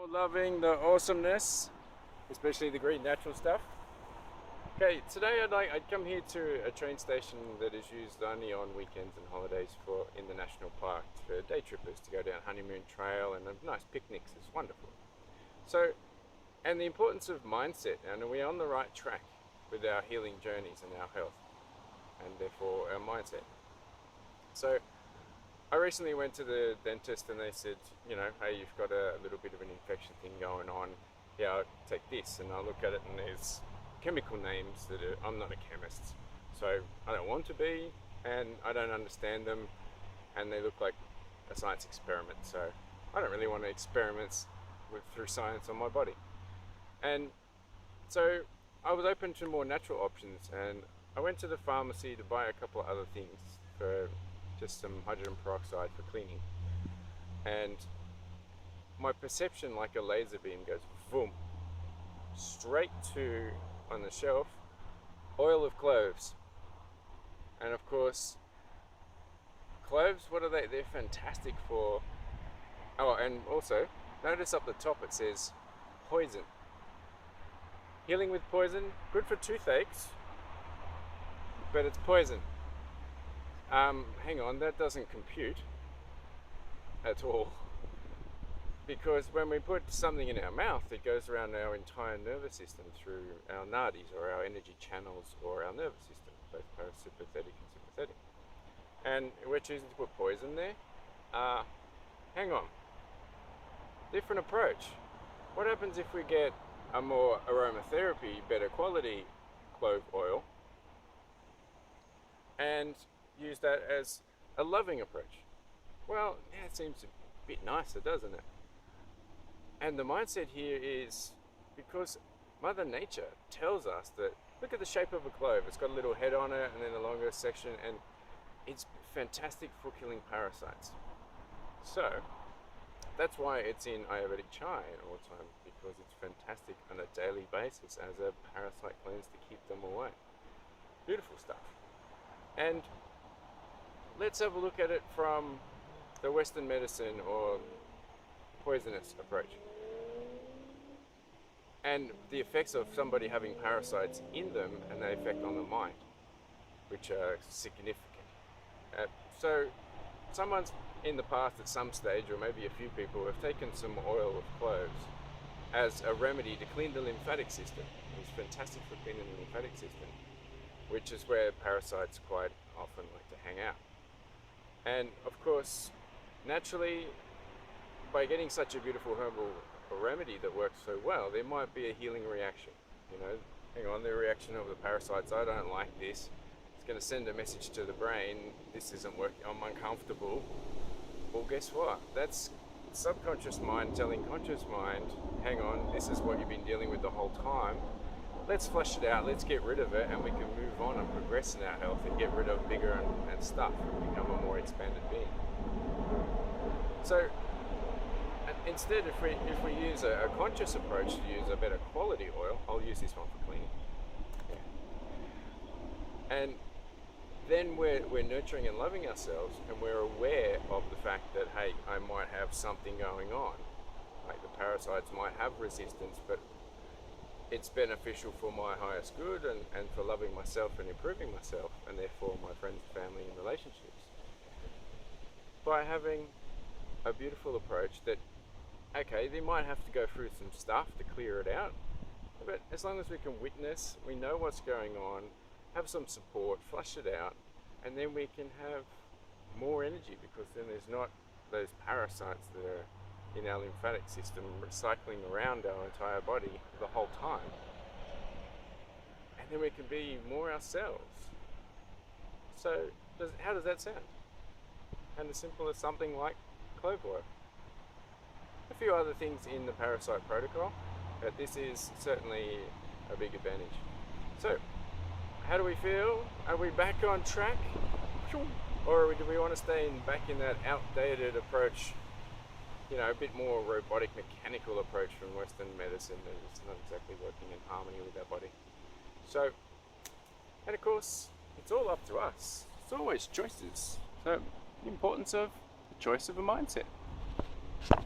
You're loving the awesomeness, especially the green natural stuff. Okay, today I'd come here to a train station that is used only on weekends and holidays for in the national park for day trippers to go down Honeymoon Trail and have nice picnics. It's wonderful. So, and the importance of mindset, and are we on the right track with our healing journeys and our health, and therefore our mindset? So, I recently went to the dentist and they said, hey, you've got a little bit of an infection thing going on. Yeah, I'll take this, and I look at it and there's chemical names I'm not a chemist, so I don't want to be, and I don't understand them, and they look like a science experiment. So I don't really want to experiment through science on my body. And so I was open to more natural options, and I went to the pharmacy to buy a couple of other things for just some hydrogen peroxide for cleaning. And my perception, like a laser beam, goes boom, straight to, on the shelf, oil of cloves. And of course, cloves, what are they? They're fantastic for, oh, and also, notice up the top it says poison. Healing with poison, good for toothaches, but it's poison. Hang on, that doesn't compute at all. Because when we put something in our mouth, it goes around our entire nervous system through our nadis, or our energy channels, or our nervous system, both parasympathetic and sympathetic. And we're choosing to put poison there. Hang on. Different approach. What happens if we get a more aromatherapy, better quality clove oil, and use that as a loving approach? Well, yeah, it seems a bit nicer, doesn't it? And the mindset here is, because Mother Nature tells us that, look at the shape of a clove. It's got a little head on it and then a longer section, and it's fantastic for killing parasites. So that's why it's in Ayurvedic chai all the time, because it's fantastic on a daily basis as a parasite cleanse to keep them away. Beautiful stuff. And let's have a look at it from the Western medicine or poisonous approach, and the effects of somebody having parasites in them and the effect on the mind, which are significant. So someone's in the past at some stage, or maybe a few people, have taken some oil of cloves as a remedy to clean the lymphatic system. It's fantastic for cleaning the lymphatic system, which is where parasites quite often like to hang out. And of course, naturally, by getting such a beautiful herbal remedy that works so well, there might be a healing reaction. Hang on, the reaction of the parasites, I don't like this. It's going to send a message to the brain, this isn't working, I'm uncomfortable. Well, guess what? That's subconscious mind telling conscious mind, hang on, this is what you've been dealing with the whole time. Let's flush it out, let's get rid of it, and we can move on and progress in our health and get rid of bigger and stuff and become a more expanded being. So instead, if we use a conscious approach to use a better quality oil, I'll use this one for cleaning. Yeah. And then we're nurturing and loving ourselves, and we're aware of the fact that, hey, I might have something going on. Like the parasites might have resistance, but it's beneficial for my highest good and for loving myself and improving myself, and therefore my friends, family, and relationships. By having a beautiful approach that, okay, they might have to go through some stuff to clear it out, but as long as we can witness, we know what's going on, have some support, flush it out, and then we can have more energy, because then there's not those parasites that are in our lymphatic system recycling around our entire body the whole time. And then we can be more ourselves. So how does that sound? And as simple as something like clove oil. A few other things in the parasite protocol, but this is certainly a big advantage. So, how do we feel? Are we back on track? Or do we want to stay back in that outdated approach, a bit more robotic, mechanical approach from Western medicine that is not exactly working in harmony with our body? So, and of course, it's all up to us. It's always choices. So, the importance of the choice of a mindset.